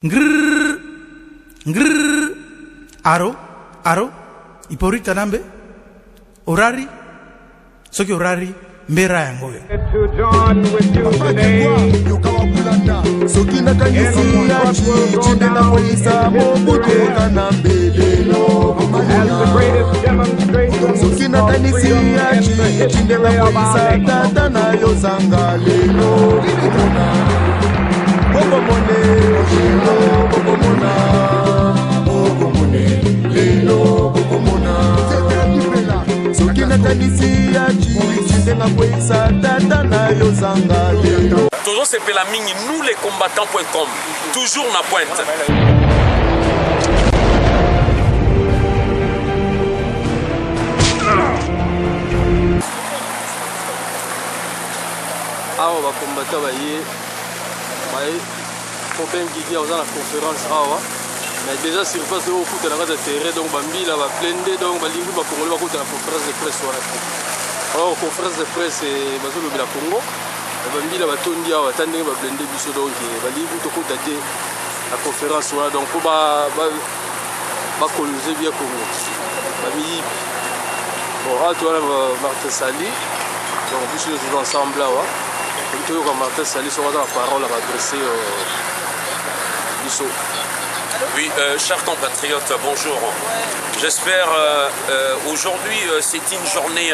Grrr, grrr. Aro, ipori tanambe, orari, soki orari, mbera yangoyo. To join with you today soki nakanisi yachi chindela polisa mobuto na mbelelo as the greatest demonstration soki nakanisi yachi chindela polisa tata na yozanga lelo bobomone lelo bobomona bobomone lelo bobomona soki nakanisi yachi chindela polisa tata na yozanga lelo. Toujours c'est Pelaming, nous les combattants.com, toujours na pointe. Awa ba combattant ba faut bien guider aux la conférence awa mais déjà sur place au foot na kata terrain donc bambila ba blindé donc ba lingi ba congolais ba kota la conférence de presse wana. Alors conférence de presse bazolo bila Congo bambila batondi awa tandenge ba blindé biso donc ba lingi to kota te la conférence wana donc pour ba coloniser bien Congo. Ba mi bon à toi Martin Sali donc biso nous ensemble là. Martin Sali sur la parole à adresser Bissot. Oui, chers compatriotes, bonjour. J'espère aujourd'hui c'est une journée,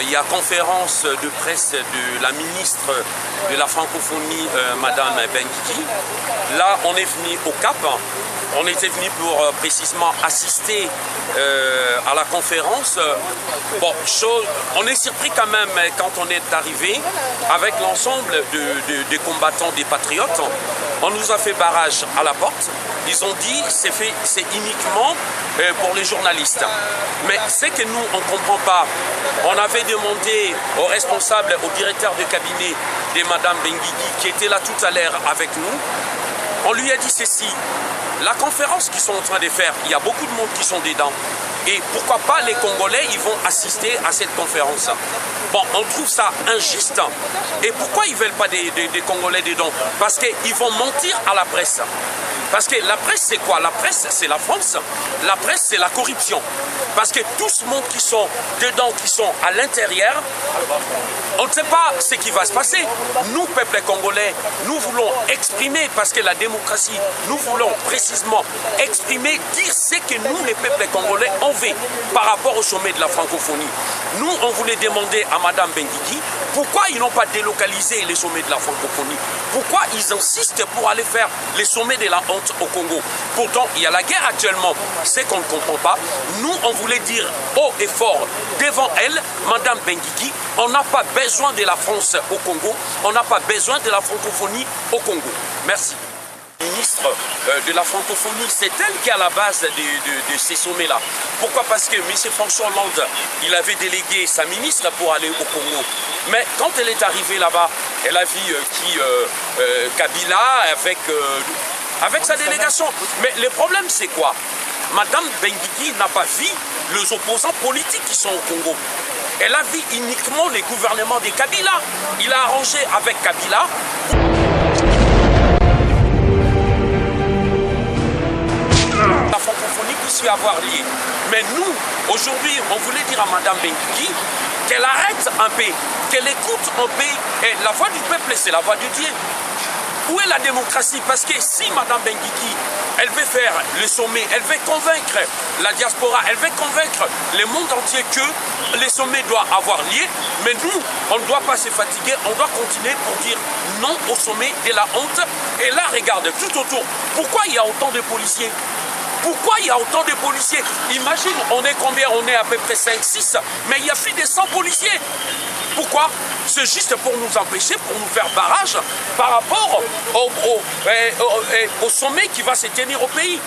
il y a conférence de presse de la ministre de la francophonie, Madame Benguigui. Là, on est venu au Cap. On était venu pour précisément assister à la conférence. Bon, on est surpris quand même quand on est arrivé avec l'ensemble des combattants, des patriotes. On nous a fait barrage à la porte. Ils ont dit c'est uniquement pour les journalistes. Mais c'est que nous, on ne comprend pas. On avait demandé au responsable, au directeur de cabinet de Madame Benguigui, qui était là tout à l'heure avec nous. On lui a dit ceci. La conférence qu'ils sont en train de faire, il y a beaucoup de monde qui sont dedans. Et pourquoi pas les Congolais, ils vont assister à cette conférence. Bon, on trouve ça injuste. Et pourquoi ils ne veulent pas des Congolais dedans? Parce qu'ils vont mentir à la presse. Parce que la presse, c'est quoi? La presse, c'est la France. La presse, c'est la corruption. Parce que tout ce monde qui sont dedans, qui sont à l'intérieur, on ne sait pas ce qui va se passer. Nous, peuple congolais, nous voulons exprimer, parce que la démocratie, nous voulons précisément exprimer, dire ce que nous, les peuples congolais, on veut par rapport au sommet de la francophonie. Nous, on voulait demander à Madame Benguigui pourquoi ils n'ont pas délocalisé les sommets de la francophonie. Pourquoi ils insistent pour aller faire les sommets de la honte au Congo. Pourtant, il y a la guerre actuellement. C'est qu'on ne comprend pas. Nous, on voulait dire haut et fort devant elle, Madame Benguigui, on n'a pas besoin de la France au Congo. On n'a pas besoin de la francophonie au Congo. Merci. Ministre de la francophonie, c'est elle qui est à la base de ces sommets-là. Pourquoi? Parce que M. François Hollande, il avait délégué sa ministre pour aller au Congo. Mais quand elle est arrivée là-bas, elle a vu Kabila avec sa délégation. Mais le problème, c'est quoi? Madame Benguigui n'a pas vu les opposants politiques qui sont au Congo. Elle a vu uniquement les gouvernements de Kabila. Il a arrangé avec Kabila. La francophonie puisse y avoir lié. Mais nous, aujourd'hui, on voulait dire à Madame Benguigui qu'elle arrête un peu, qu'elle écoute un peu. Et la voix du peuple, c'est la voix de Dieu. Où est la démocratie? Parce que si Madame Benguigui, elle veut faire le sommet, elle veut convaincre la diaspora, elle veut convaincre le monde entier que les sommets doivent avoir lieu, mais nous, on ne doit pas se fatiguer, on doit continuer pour dire non au sommet de la honte. Et là, regarde, tout autour, pourquoi il y a autant de policiers? Pourquoi il y a autant de policiers? Imagine, on est combien? On est à peu près 5-6, mais il y a plus de 100 policiers. Pourquoi? C'est juste pour nous empêcher, pour nous faire barrage par rapport au sommet qui va se tenir au pays.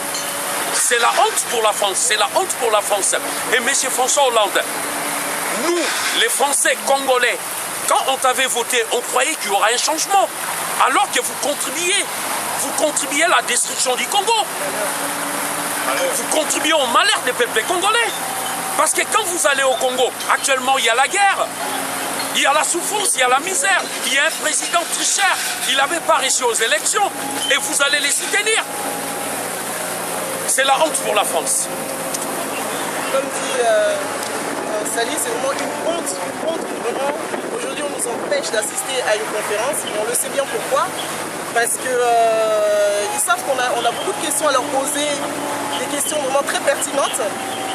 C'est la honte pour la France, c'est la honte pour la France. Et M. François Hollande, nous, les Français congolais, quand on t'avait voté, on croyait qu'il y aura un changement. Alors que vous contribuez à la destruction du Congo. Vous contribuez au malheur des peuples congolais. Parce que quand vous allez au Congo, actuellement il y a la guerre. Il y a la souffrance, il y a la misère. Il y a un président tricheur. Il n'avait pas réussi aux élections. Et vous allez les soutenir. C'est la honte pour la France. Comme dit Sally, c'est vraiment une honte. Vraiment. Aujourd'hui, on nous empêche d'assister à une conférence. On le sait bien pourquoi. Parce que ils savent qu'on a beaucoup de questions à leur poser, des questions vraiment très pertinentes.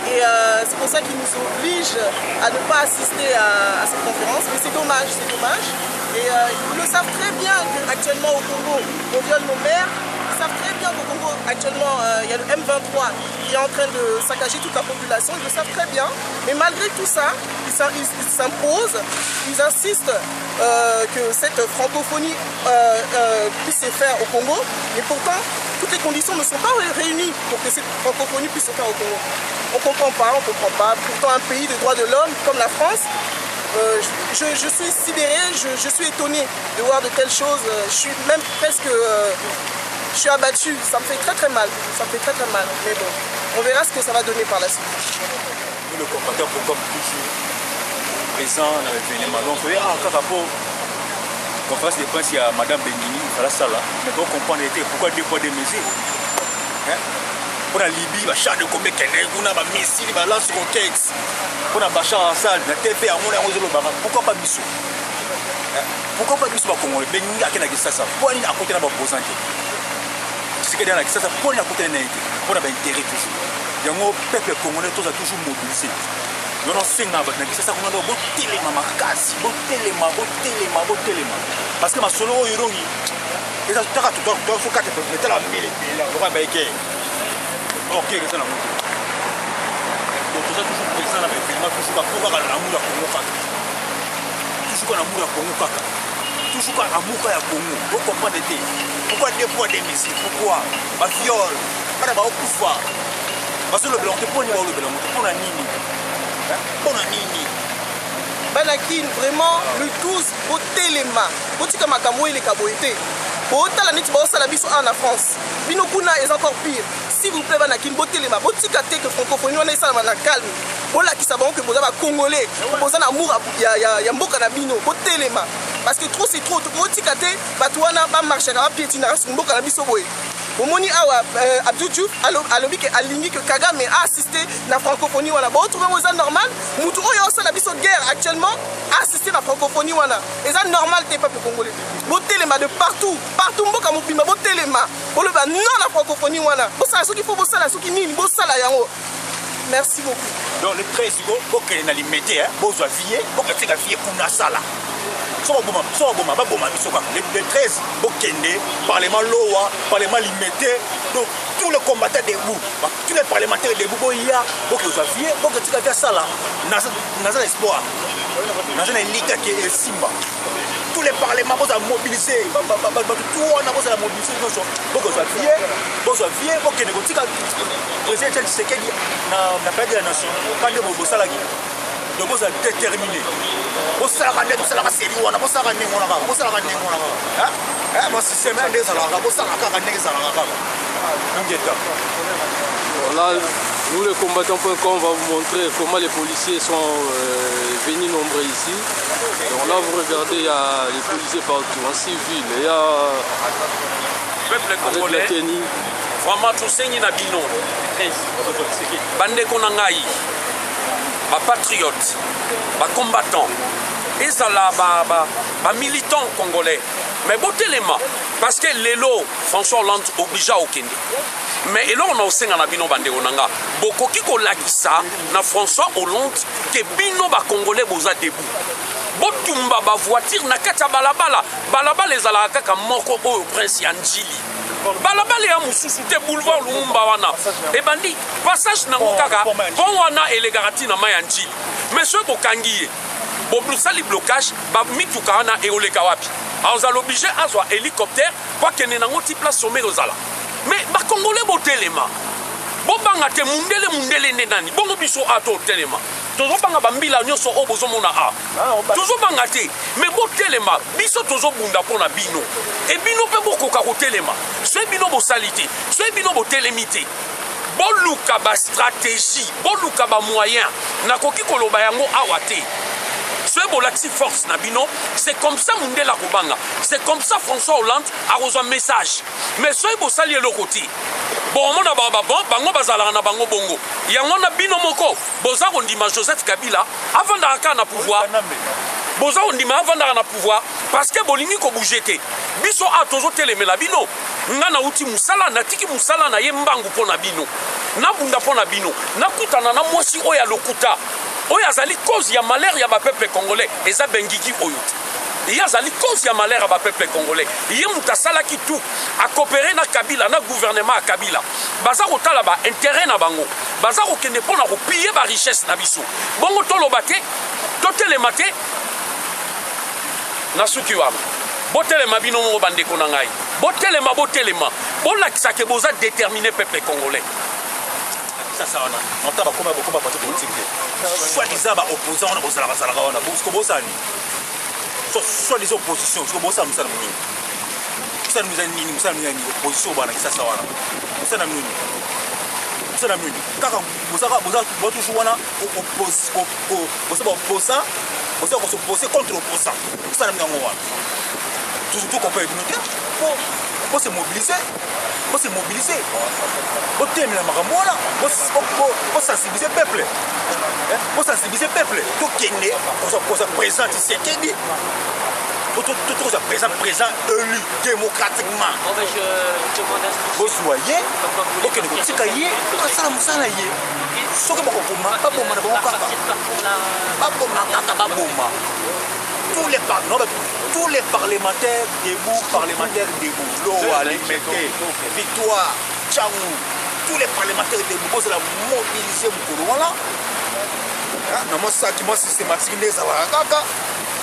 Et c'est pour ça qu'ils nous obligent à ne pas assister à cette conférence. Mais c'est dommage, c'est dommage. Et ils le savent très bien qu'actuellement au Congo, on viole nos mères. Ils savent très bien qu'au Congo, actuellement, il y a le M23 qui est en train de saccager toute la population. Ils le savent très bien. Mais malgré tout ça, ils s'imposent, ils insistent que cette francophonie puisse se faire au Congo. Et pourtant, toutes les conditions ne sont pas réunies pour que cette francophonie puisse se faire au Congo. On ne comprend pas, on ne comprend pas. Pourtant, un pays de droits de l'homme comme la France, je suis sidéré, je suis étonné de voir de telles choses. Je suis même presque... je suis abattu, ça me fait très mal, mais bon, on verra ce que ça va donner par la suite. Nous le combattants pour comme toujours présent dans l'événement. Donc vous voyez, quand rapport conférence de presse, il y a Madame Benguini, à la salle, mais donc on comprend pourquoi deux poids deux mesures. Pour la Libye, il va charger de combien on a un missile, il va lancer au texte. Pour la Bachar Assad, la TV, pourquoi pas Bissou? Pourquoi pas Bissou va Congolais? Benguini a quel ça, pourquoi il a côté de la opposante? C'est que dans la ça, pour la côté de pour la intérêt toujours. Il y a un peuple congolais qui a toujours mobilisé. Il y a un signe avec la ça, on a beau téléma, beau téléma. Parce que ma solo est rongi. Et ça, tu as tout dans ce cas, tu peux la mille. Ok, c'est ça la moto. Donc, tout ça toujours présent dans l'événement, toujours pour l'amour à Congo Kaka. Toujours pour l'amour à Congo Kaka. Toujours pour l'amour à Congo. Vous comprenez? Pourquoi des fois des missiles? Pourquoi? Ma viol. Pas d'abord au pouvoir. Parce que le blanc, tu peux pas le blanc. Tu peux pas nini. Pour la nini. Banakin, vraiment, le 12, au téléma. Au tika makamou et les caboïtés. Au talanit, ça la biso en France. Binokuna est encore pire. S'il vous plaît, Banakin, au téléma. Au tika que francophonie, on est ça dans calme. Au là qui savent que vous avez congolais. Vous avez un amour, il y a un beau canabino. Au téléma. Parce que trop c'est trop. Au tika batouana, pas marcher, pas piétiner, c'est un beau canabiso. Au moni awa Abdou Diouf alobi que alingi que Kagame a assisté la francophonie wana ba trouver ça normal mutu oyo osala biso guerre actuellement assister la francophonie wana et ça normal t'es peuple congolais botelema de partout mboka mobimba botelema boloba non la francophonie wana bosala soki faut bosala soki nini bosala yango. Merci beaucoup. Donc le 13 secondes pour que na limité hein bozwa vie pour que tika vie kuna sala. Le 13, Parlement Loa, Parlement limité, donc tous les combattants debout, tous les parlementaires debout, il y a beaucoup de vie, beaucoup de ça là, dans un espoir, dans un élite qui est Simba. Tous les parlements vont mobiliser, tout on a mobilisé, beaucoup de vie, beaucoup de négocier. Le président Tshisekedi n'a pas dit la nation, quand il y a beaucoup de salariés. Donc vous êtes déterminé. Vous savez que vous savez que vous Là, nous les combattants.com va vous montrer comment les policiers sont venus nombreux ici. Donc là vous regardez, il y a les policiers partout, en civil, il y a peuple congolais. Vraiment tout ça na bino. Bande konangai. Ba patriotes, ba combattants, et ça là, ba militants congolais. Mais bon téléma, parce que l'élo, François Hollande obligé au Kenya. Mais là on a aussi un bino bande onanga. Beaucoup qui kolakisa na François Hollande que bino ba congolais boza debout. Botumba ba voiture na kata balabala les alaka ka moko o prince Yanjili. Balabala ya mususu te boulevard Lumumba wana. E bandi passage na ngokaka bon wana ele garantie na Mayanjili. Monsieur Bokangiye. Bo blusali blocage ba mituka wana e oleka wapi. On a l'obligé à soit hélicoptère pour que ne nango ti place sommet ozala. Mais ba congolais bo telema. Bo banga te mundele nenani. Bongo biso ato telema. Tozo banga bambila nyonso o bozo mona a. Tozo banga te. Mais bo telema biso tozo bunda pona bino. Et bino pe boko ka ko telema. C'est bino bo salité. C'est bino bo telemité. Bo luka ba stratégie, bo luka ba moyen. Na koki koloba yango awate. soyez bolaxi force na bino, c'est comme ça Mundela Kobanga, c'est comme ça François Hollande a reçu un message. Mais soyez bosali le côté. Bon, on a bango bazala na bango bongo. Yango na bino moko, boza ondima Joseph Kabila avant d'arrêter na pouvoir. Boza ondima avant d'arrêter na pouvoir parce que bolingi ko bougete. Biso a tozo telemela bino. Nga na uti musala na tiki musala na ye mbangu pona bino. Na bunda pona bino. Na kutana na mwasi oya lokuta. Oya zali cause ya malheur ya ba peuple congolais. Eza bengiki oyuti. Il y a une cause de malheur à peuple congolais. Il y a un qui tout à coopérer avec Kabila, dans le gouvernement à Kabila. Bazar au talaba intérêt na bango. Bazar au kene pona ko piller ba richesse na biso. Bongo tolo baté, totele maté. Nasuki wam. Botele mabino mo bande ko ngai. Botele ma botele ma. Bola ki sake boza déterminer peuple congolais. Ça ça on entend comme beaucoup pas politique. Soit disant ba opposant on bosala basala on a beaucoup bosani. Soit les oppositions, parce que bon ça nous sommes ça nous a mis opposition bana qui ça wana ça na muni ça na muni kaka boza toujours wana opposant boza ko s'opposer contre opposant ça na muni wana tout qu'on peut dire pour se mobiliser pour terminer la marambola pour sensibiliser peuple tout qui est pour ça présent ici qui tout ça présent élu démocratiquement vous voyez ok nous c'est cahier ça musala yé soki bakoma ba bomba na bango kaka ba bomba tous les parlementaires debout l'eau alimete victoire Tchangou tous les parlementaires debout pour la mobiliser mukolo wala na mo ça qui mo systématique les ala kaka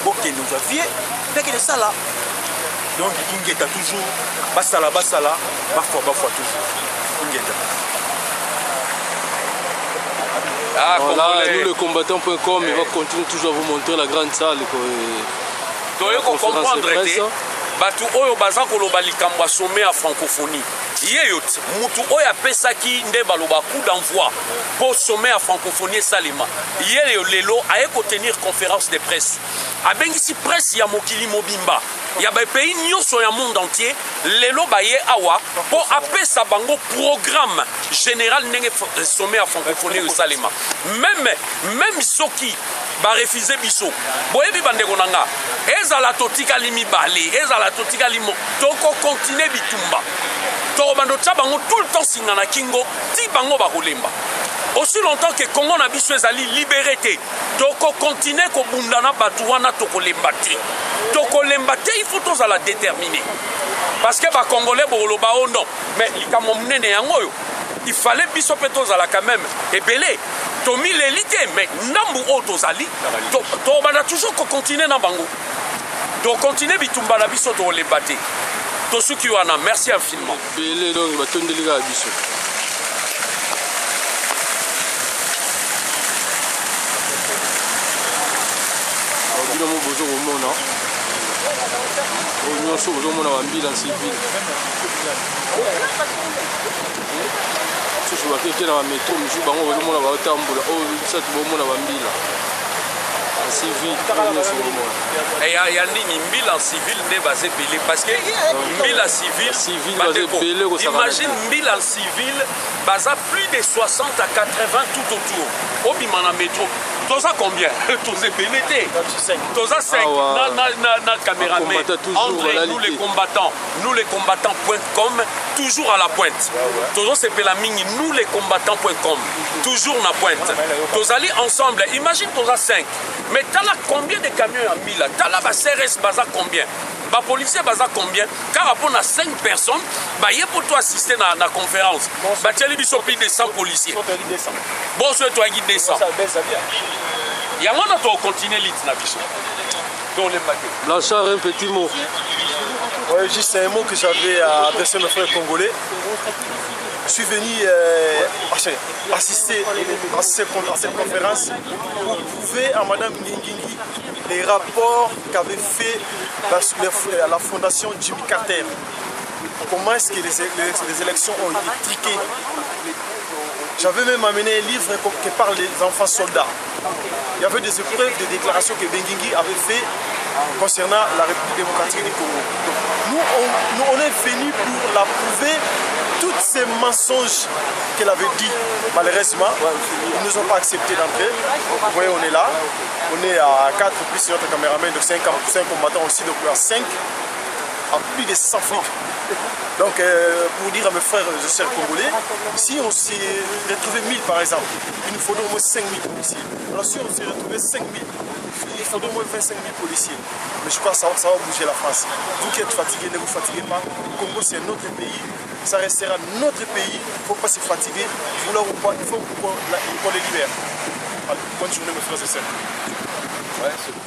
ok nous aviez dès que ça là donc ingeta toujours basala parfois toujours ingeta. Ah, voilà, nous le combattant.com, il va continuer toujours à vous montrer la grande salle. Donc, il faut comprendre que batu oyo baza koloba likambo sommet à francophonie. Yeyot, mutu oyo apesaki nde baloba coup d'envoi pour sommet à francophonie salima. Yeye lelo aye ko tenir conférence de presse. Abengisi presse ya mokili mobimba. Ya ba pays nyonso ya monde entier lelo baye awa pour apesa bango programme général ndenge sommet à francophonie au salima. Même soki ba refuser biso. Boyebi bandeko nanga. Ezala totika limi balé, ezala totika limo. Toko continuer bitumba. Toko bando tchabango tout le temps singana kingo ti bango ba kolemba. Aussi longtemps que Congo na biso ezali liberté. Toko continuer ko bundana batu wana toko lembate. Toko lembate il faut tous à la déterminer. Parce que ba congolais boloba o non, mais likamo munene yango yo. Il fallait biso petos à la quand même et belé. Tomi l'élite mais nambu o tozali. To bana toujours ko continuer na bango. Donc continuer bitumba na biso to lembate. Tosuki wana merci infiniment. Belé donc ba tondeli ga biso. Nous besoin au monde. Nous sommes besoin de la en civil. Si je vois quelqu'un dans la métro, je vais besoin de la tambour. Oh, ça tu besoin de la en civil. Et il y a une mille en civil n'est pas belé parce que mille en civil. Imagine 1000 en civil, basa plus de 60 à 80 tout autour. Au bimana métro. Toza combien? Toza pénété. Toza 5. Na caméraman. André, nous les combattants.com, toujours à la pointe. Toza c'est Pelamini, nous les combattants.com, toujours à la pointe. Toza li ensemble. Imagine Toza 5. Mais t'as là combien de camions à 1000? T'as là CRS baza combien? Ba policier baza combien? Car rapport à 5 personnes, bah y est pour toi assister à la conférence. Bah tu as les bisous de 100 policiers. Bon, c'est toi qui descends. Il y a un autre continent l'île na biso. Blanchard, un petit mot. Oui, juste un mot que j'avais à adresser à mes frères congolais. Je suis venu assister à cette conférence pour prouver à Mme Ngingi les rapports qu'avait fait la fondation Jimmy Carter. Comment est-ce que les élections ont été truquées. J'avais même amené un livre qui parle des enfants soldats. il y avait des épreuves, des déclarations que Benguingui avait fait concernant la République démocratique du Congo. Donc, nous, on est venus pour l'approuver, tous ces mensonges qu'elle avait dit. Malheureusement, ils ne nous ont pas accepté d'entrer. Vous voyez, on est là, on est à 4 plus notre caméraman, donc 5 combattants aussi, donc à 5, à plus de 100 flics. Donc, pour dire à mes frères et sœurs congolais, si on s'est retrouvé 1000 par exemple, il nous faudrait au moins 5000 policiers. Alors si on s'est retrouvé 5000, il faudrait au moins 25 000 policiers. Mais je crois que ça va bouger la France. Vous qui êtes fatigués, ne vous fatiguez pas. Le Congo, c'est notre pays. Ça restera notre pays. Il ne faut pas se fatiguer. Vouloir ou pas, il faut qu'on les libère. Allez, bonne journée mes frères et sœurs. Ouais, c'est bon.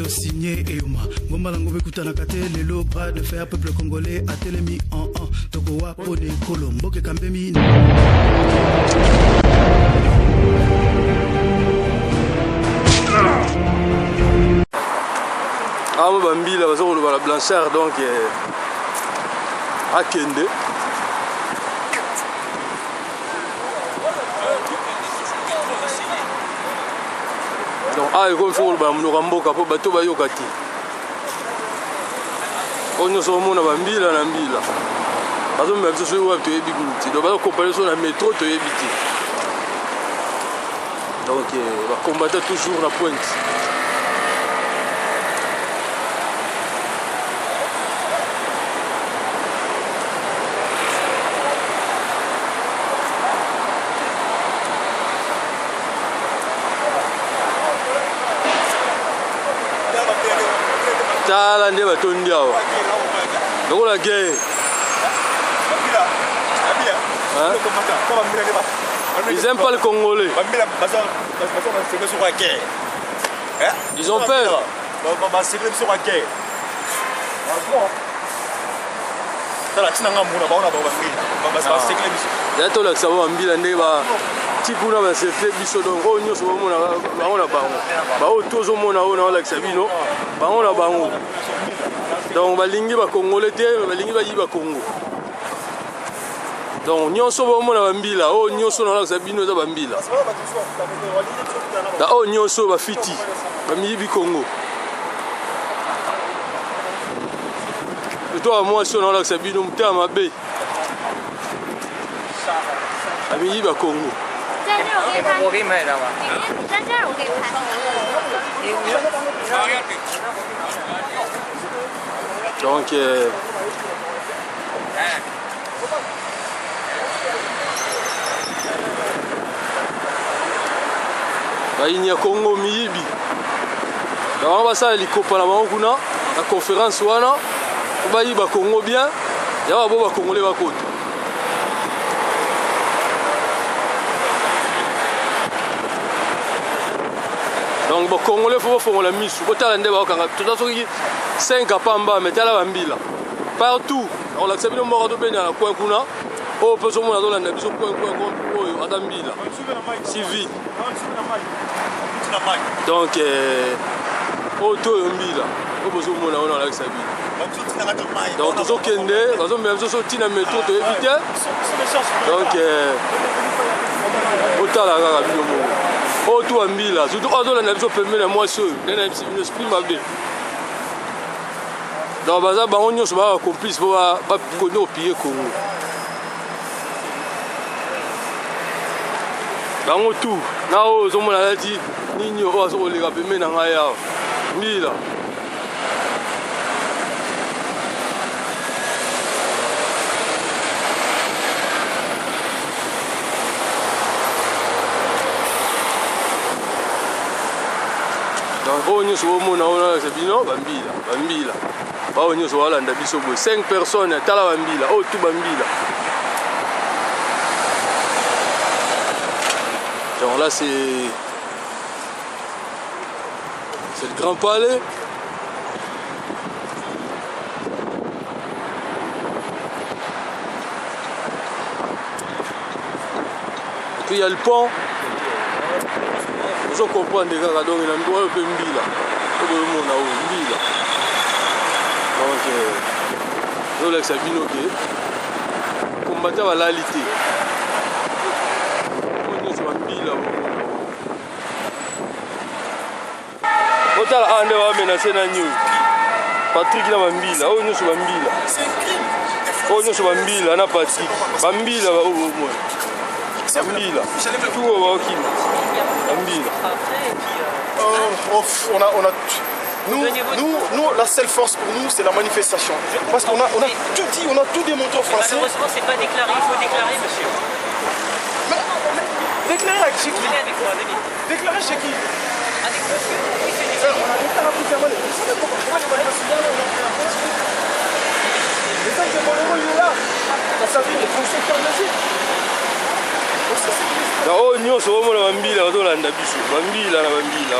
Signé Euma Ngomba lango bekutana kate lelo bras de fer peuple congolais a telemi en toko wa pone kolombo ke kambemi Ah mo bambila bazo koloba la Blanchard donc akende il faut que nous ramboka po bato bayoka ti onyo so mona bambila na mbila bazo me biso so wa to yebi kuti donc bazo comparer so na métro to yebi ti donc va combattre toujours la pointe. Tala nde batondi awa lokola guerre ils aiment pas le Congolais, ils ont peur. Yato la savoir mbila nde ba tikuna ba sefe biso donc o nyoso bomona bango na bango ba o tozo mona ona la sabino bango na bango donc balingi ba Congolais te balingi ba yiba Congo donc nyoso bomona ba mbila o nyoso na la sabino za ba mbila da o nyoso ba fiti ba miyibi Congo toi moi si on a la sabino mtama be ami ba Congo donc il y a Congo miyibi donc ba ça likopa na bango kuna la conférence wana ba yiba Congo bien ya ba bo ba Congolais ba kote. Donc les Congolais faut faire la mise. Faut t'aller dans le tout ça 5 à Pamba, mais t'as la bambila. Partout. On l'accepte le mort de Ben à la coin kuna. Oh peut se monter dans la biso coin oh adambila. Civil. Donc auto mbila. Oh peut se monter dans la l'accepte. Donc tout ça kende, parce que même ça sorti na métro to éviter. Donc autant la gare bino mo. Oh tout mbila, surtout quand on a besoin de permettre moi seul, ne exprime pas bien. Donc baza bango nyonso ba complice pour ba kono pied Congo. Bango tout, na o zo mona lati nini oyo azokoleka pembe na ngai awa mbila oyo nyonso omona onalakisa bino bambila baoyo nyonso balanda biso boye 5 personnes tala bambila oyo tu bambila. Donc là c'est le Grand Palais. Et puis il y a le pont. Vous comprenez les gars, donc il y a un peu de mbila. Donc nous là c'est binoké. Combattre la réalité. Otala ande wa menacé na news. Patrick na bambila, oyo nyonso bambila. Oyo nyonso bambila na Patrick. Bambila ba oyo mo. Bambila. Tout wa okima. Bambila. Nous, la seule force pour nous, c'est la manifestation. Parce qu'on a tout dit, on a tout démontré aux Français. Malheureusement, c'est pas déclaré, il faut déclarer, monsieur. Mais déclarer chez qui? Déclarer chez qui? oyo nyonso omona bambila bazolanda biso bambila na bambila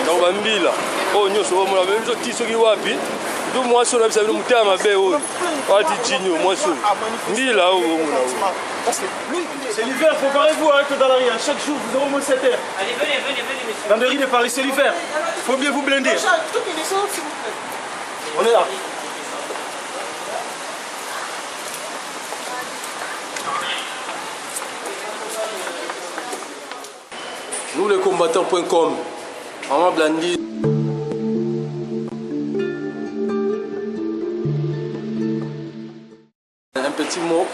donc bambila oyo nyonso omona biso ti soki wapi to mwasi oyo na bisa bino motema mabe oyo wati jini oyo mwasi oyo mbila oyo omona oyo. C'est l'hiver, préparez-vous hein, que dans la rue, chaque jour vous aurez au moins 7 heures. Allez, venez, monsieur. Dans les rues de Paris, c'est l'hiver. Il faut bien vous blinder. On est là. Nous les combattants.com, Maman Blandi. Un petit mot.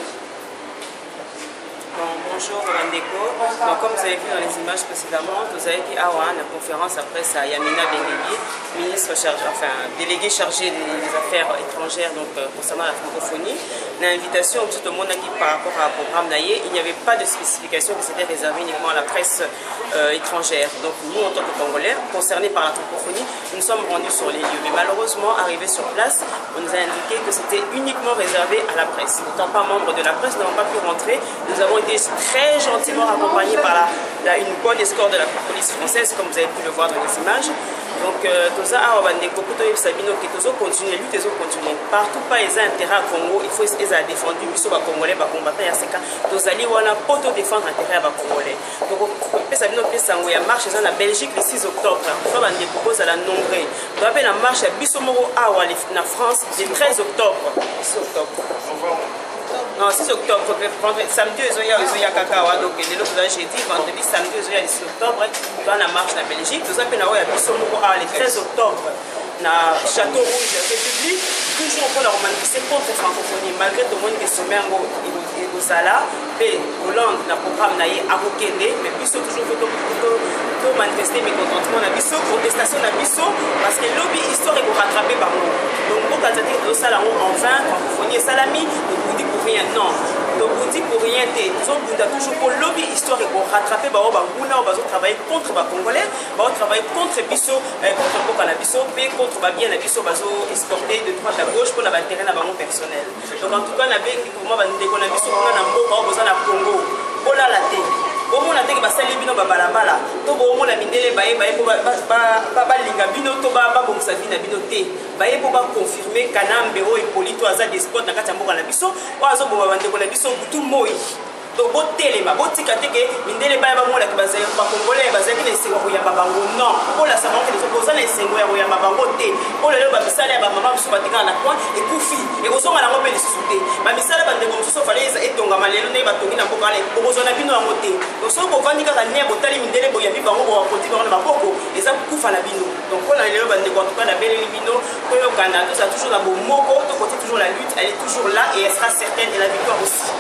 Bonjour Randeko. Donc, comme vous avez vu dans les images précédemment, vous avez vu Awa, la conférence après ça, Yamina Benguigui, ministre chargé, enfin délégué chargé des affaires étrangères donc, concernant la francophonie. L'invitation tout le monde qui par rapport au programme Naye, il n'y avait pas de spécification que c'était réservé uniquement à la presse étrangère. Donc nous en tant que Congolais, concernés par la francophonie, nous nous sommes rendus sur les lieux. Mais malheureusement, arrivés sur place, on nous a indiqué que c'était uniquement réservé à la presse. N'étant pas membres de la presse, nous n'avons pas pu rentrer. Nous avons été très gentiment accompagnés par une bonne escorte de la police française, comme vous avez pu le voir dans les images. Donc, tout ça, continuer, lutte, continuer. Partout, pas les intérêts à Congo, il faut les défendre. Ils sont Congolais, combattre à ces cas. Nous allons pour défendre l'intérêt à Congolais. Donc, il y a marche en Belgique le 6 octobre. Il faut que propose à la nombrée. Nous avons la marche à Bissomoro en France le 13 octobre. 6 octobre. Non, 6 octobre, samedi, il y a Kakawa, donc les autres j'ai dit, vendredi, samedi, il y a le 6 octobre, dans la marche en Belgique, nous avons le 13 octobre, dans Château Rouge, République, toujours pour la romantiser contre la francophonie, malgré tout le monde qui se met au Sala, et Hollande, le programme Naye, à Rokende, mais puis toujours pour manifester mécontentement, protestation, parce que le lobby historique est rattrapé par nous. Donc, pour que nous salons en vain, francophonie et salami, nous vous dit pour rien, non. Donc, vous dit pour rien, nous avons toujours pour le lobby historique pour rattraper, nous avons travaillé contre les Congolais, nous avons travaillé contre Bisso, contre le Bisso, et contre bien les Bisso, nous avons exporté de droite à gauche pour l'intérêt personnel. Donc, en tout cas, nous avons Bisso, na Congo, bola la télé. Au moins, on a dit que basali bino babalabala. To bo mo la mindele baye po ba linga bino to ba bon sa vie na bino te. Baye po ba confirmer kanambe o Hippolyte aza des spots na kati ya mboka na biso. O azo bo ba ndeko na biso butu moi. Donc, bon téléma, bon ticateke, mindele ba ba mo la ki bazali ba congolais bazali na sengo ya babango non. Pour la savoir que les opposants na sengo ya babango te. Pour le ba misala ba mama biso batika na coin et kufi. Et ozonga na ngombe lisuté. Ba misala ba ndeko biso fallait etonga malelo ne ba tongi na mboka le. Ozona bino ngote. Donc, so ko vandika ka ne botali mindele bo ya bi bango bo konti ba na boko. Eza kufa na bino. Donc, pour la lelo ba ndeko en tout cas na bele bino ko yo Canada, ça toujours na bo moko to côté toujours toujours la lutte, elle est toujours là et elle sera certaine et la victoire aussi.